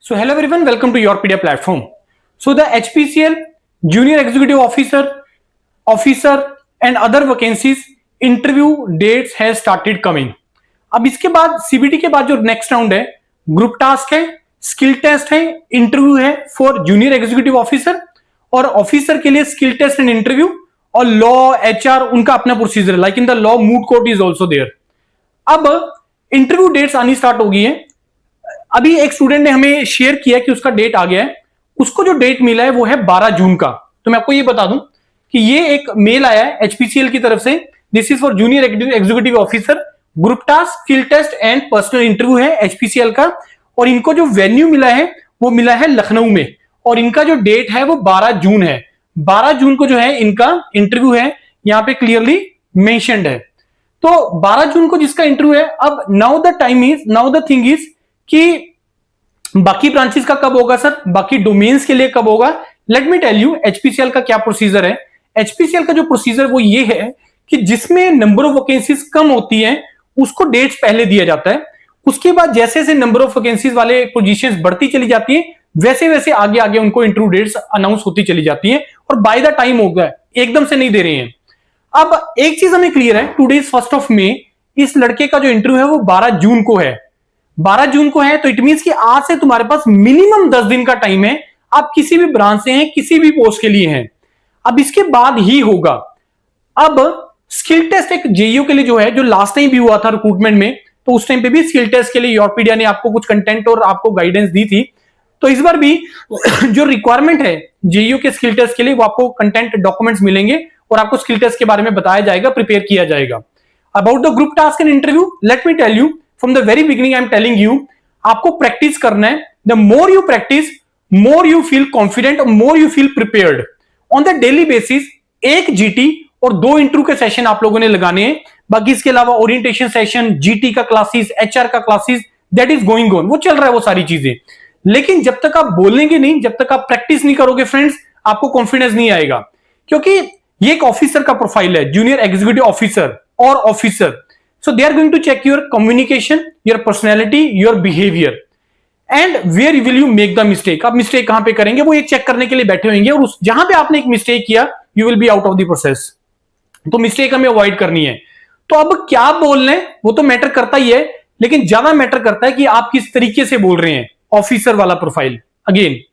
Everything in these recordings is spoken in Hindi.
So hello everyone, welcome to YourPedia platform. So the HPCL Junior Executive Officer and other vacancies interview dates has started coming. अब इसके बाद CBT के बाद जो नेक्स्ट राउंड है ग्रुप टास्क है, स्किल टेस्ट है, इंटरव्यू है फॉर जूनियर एग्जीक्यूटिव ऑफिसर और ऑफिसर के लिए स्किल टेस्ट एंड इंटरव्यू और लॉ HR उनका अपना procedure like in the law moot court is also there. अब इंटरव्यू डेट्स आनी स्टार्ट हो गई है. अभी एक स्टूडेंट ने हमें शेयर किया कि उसका डेट आ गया है. उसको जो डेट मिला है वो है 12 जून का. तो मैं आपको ये बता दूं कि ये एक मेल आया है HPCL की तरफ से. This is for junior executive officer. Group task, skill test and personal interview है HPCL का. और इनको जो वेन्यू मिला है वो मिला है लखनऊ में. और इनका जो डेट है वो 12 जून है. 12 जून को जो है इनका इंटरव्यू है, यहां पे क्लियरली मेंशन्ड है. तो 12 जून को जिसका इंटरव्यू है, अब नाउ द थिंग इज कि बाकी ब्रांचेस का कब होगा सर, बाकी डोमेन्स के लिए कब होगा. Let me tell you HPCL का क्या प्रोसीजर है. HPCL का जो प्रोसीजर वो ये है कि जिसमें नंबर ऑफ वैकेंसीज कम होती है उसको डेट्स पहले दिया जाता है. उसके बाद जैसे जैसे नंबर ऑफ वैकेंसीज वाले पोजीशंस बढ़ती चली जाती है वैसे वैसे आगे आगे उनको इंटरव्यू डेट्स अनाउंस होती चली जाती है और बाय द टाइम होगा, एकदम से नहीं दे रहे हैं. अब एक चीज हमें क्लियर है, टुडे इज 1 मई. इस लड़के का जो इंटरव्यू है वो 12 जून को है. 12 जून को है तो इट मींस कि आज से तुम्हारे पास मिनिमम 10 दिन का टाइम है. आप किसी भी ब्रांच से हैं, किसी भी पोस्ट के लिए हैं. अब इसके बाद ही होगा. अब स्किल टेस्ट एक JEO के लिए जो है, जो लास्ट टाइम भी हुआ था रिक्रूटमेंट में, तो उस टाइम पे भी स्किल टेस्ट के लिए YourPedia ने आपको कुछ कंटेंट और आपको गाइडेंस दी थी. तो इस बार भी जो रिक्वायरमेंट है JEO के स्किल टेस्ट के लिए वो आपको कंटेंट डॉक्यूमेंट्स मिलेंगे और आपको स्किल टेस्ट के बारे में बताया जाएगा, प्रिपेयर किया जाएगा. About the group task and interview, let me tell you from the very beginning, I am telling you, आपको प्रैक्टिस करना है. The more you practice, more you feel confident, more you feel prepared. On the daily basis 1 GT और 2 इंटरव्यू के सेशन आप लोगों ने लगाने हैं. बाकी इसके अलावा ओरिएंटेशन सेशन, GT का क्लासेस, HR का classes, that is going on, वो चल रहा है वो सारी चीजें. लेकिन जब तक आप बोलेंगे नहीं, जब तक आप प्रैक्टिस नहीं करोगे फ्रेंड्स, आपको कॉन्फिडेंस नहीं आएगा. क्योंकि ये एक ऑफिसर का प्रोफाइल है, जूनियर एग्जीक्यूटिव ऑफिसर और officer. So they are going to check your communication, your personality, your behavior, and where will you make the mistake. आप मिस्टेक कहां पे करेंगे वो एक चेक करने के लिए बैठे होंगे. और उस जहां पे आपने एक मिस्टेक किया, you will be out of the process. तो मिस्टेक हमें अवॉइड करनी है. तो अब क्या बोल रहे हैं वो तो मैटर करता ही है, लेकिन ज्यादा मैटर करता है कि आप किस तरीके से बोल रहे हैं. ऑफिसर वाला प्रोफाइल अगेन.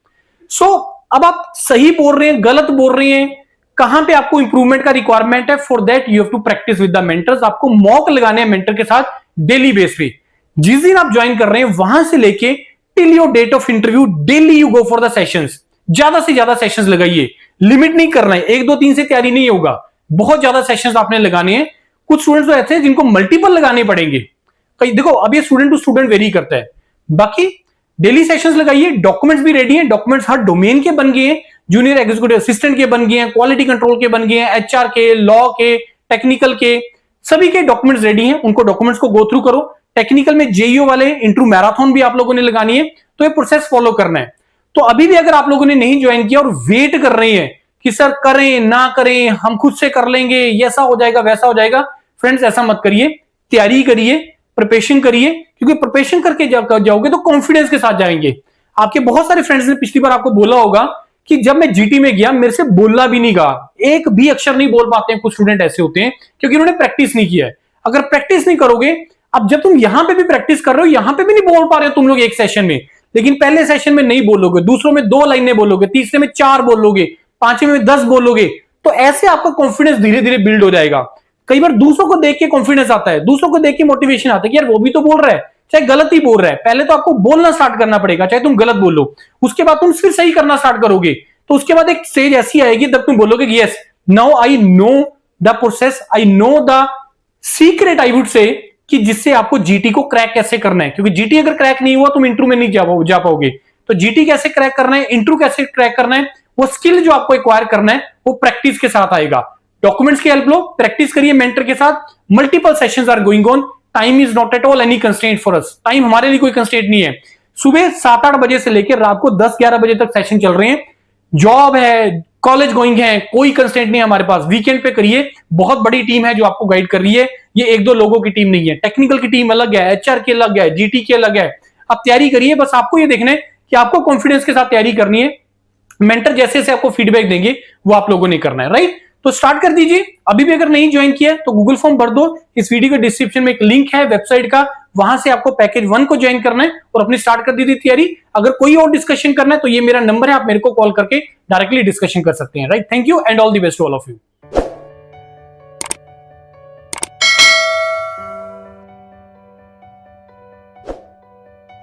सो अब आप सही बोल रहे हैं, गलत बोल रहे हैं, कहां पे आपको इंप्रूवमेंट का रिक्वायरमेंट है, for that you have to practice with the mentors. आपको मॉक लगाने हैं मेंटर के साथ डेली बेस पे. जिस दिन आप ज्वाइन कर रहे हैं वहां से लेके till your date of interview daily you go for the sessions. ज्यादा से ज्यादा सेशंस लगाइए. लिमिट नहीं करना है, 1 2 3 से तैयारी नहीं होगा, बहुत ज्यादा सेशंस आपने लगाने हैं. कुछ स्टूडेंट्स तो ऐसे हैं जिनको मल्टीपल लगाने पड़ेंगे. कई देखो अब ये स्टूडेंट टू स्टूडेंट वेरी करता है. बाकी डेली सेशंस लगाइए. डॉक्यूमेंट्स भी रेडी हैं, डॉक्यूमेंट्स हर डोमेन के बन गए हैं. जूनियर एग्जीक्यूटिव असिस्टेंट के बन गए हैं, क्वालिटी कंट्रोल के बन गए हैं, HR के, लॉ के, टेक्निकल के, सभी के डॉक्यूमेंट्स रेडी हैं. उनको डॉक्यूमेंट्स को गो थ्रू करो. टेक्निकल में JEO वाले इंटरव्यू मैराथन भी आप लोगों ने लगानी है, तो ये प्रोसेस फॉलो करना है. तो अभी भी अगर आप लोगों ने नहीं ज्वाइन किया और वेट कर रहे हैं कि सर करें ना करें, हम खुद से कर लेंगे, ऐसा हो जाएगा वैसा हो जाएगा, फ्रेंड्स ऐसा मत करिए. तैयारी करिए, प्रिपरेशन करिए, क्योंकि प्रिपरेशन करके जाओगे तो कॉन्फिडेंस के साथ जाएंगे. आपके बहुत सारे फ्रेंड्स ने पिछली बार आपको बोला होगा कि जब मैं GT में गया मेरे से बोलना भी नहीं गया, एक भी अक्षर नहीं बोल पाते हैं. कुछ स्टूडेंट ऐसे होते हैं क्योंकि उन्होंने प्रैक्टिस नहीं किया है. अगर प्रैक्टिस नहीं करोगे, अब जब तुम यहां पे भी प्रैक्टिस कर रहे हो, यहां पे भी नहीं बोल पा रहे हो तुम लोग एक सेशन में, लेकिन पहले सेशन में नहीं बोलोगे, दूसरों में 2 लाइनें बोलोगे, तीसरे में 4 बोलोगे, 5वें में 10 बोलोगे, तो ऐसे आपका कॉन्फिडेंस धीरे धीरे बिल्ड हो जाएगा. कई बार दूसरों को देख के कॉन्फिडेंस आता है, दूसरों को देख के मोटिवेशन आता है कि यार वो भी तो बोल रहा है, चाहे गलत ही बोल रहा है. पहले तो आपको बोलना स्टार्ट करना पड़ेगा, चाहे तुम गलत बोलो, उसके बाद तुम फिर सही करना स्टार्ट करोगे. तो उसके बाद एक स्टेज ऐसी आएगी तब तुम बोलोगे yes now I know the process, I know the secret, I would say, कि जिससे आपको GT को क्रैक कैसे करना है. क्योंकि GT अगर क्रैक नहीं हुआ तुम इंटरव्यू में नहीं जा पाओगे. तो GT कैसे क्रैक करना है, इंटरव्यू कैसे क्रैक करना है, वो स्किल जो आपको एक्वायर करना है वो प्रैक्टिस के साथ आएगा. डॉक्यूमेंट्स की हेल्प लो, प्रैक्टिस करिए मेंटर के साथ. Multiple sessions are going on. Time is not at all any constraint for us. Time हमारे लिए कोई कंस्ट्रेंट नहीं है. सुबह 7-8 बजे से लेकर रात को 10-11 बजे तक सेशन चल रहे हैं. जॉब है, कॉलेज गोइंग है, कोई कंस्ट्रेंट नहीं है हमारे पास. वीकेंड पे करिए. बहुत बड़ी टीम है जो आपको गाइड कर रही है. ये 1-2 लोगों की टीम नहीं है. टेक्निकल की टीम अलग है, HR की अलग है, GT की अलग है. अब तैयारी करिए. बस आपको ये देखना है कि आपको कॉन्फिडेंस के साथ तैयारी करनी है। मेंटर जैसे जैसे आपको फीडबैक देंगे वो आप लोगों ने करना है, राइट। तो स्टार्ट कर दीजिए। अभी भी अगर नहीं ज्वाइन किया है तो गूगल फॉर्म भर दो। इस वीडियो के डिस्क्रिप्शन में एक लिंक है वेबसाइट का, वहां से आपको पैकेज 1 को ज्वाइन करना है और अपनी स्टार्ट कर दीजिए तैयारी। अगर कोई और डिस्कशन करना है तो ये मेरा नंबर है, आप मेरे को कॉल करके डायरेक्टली डिस्कशन कर सकते हैं, right. Thank you and all the best to all of you.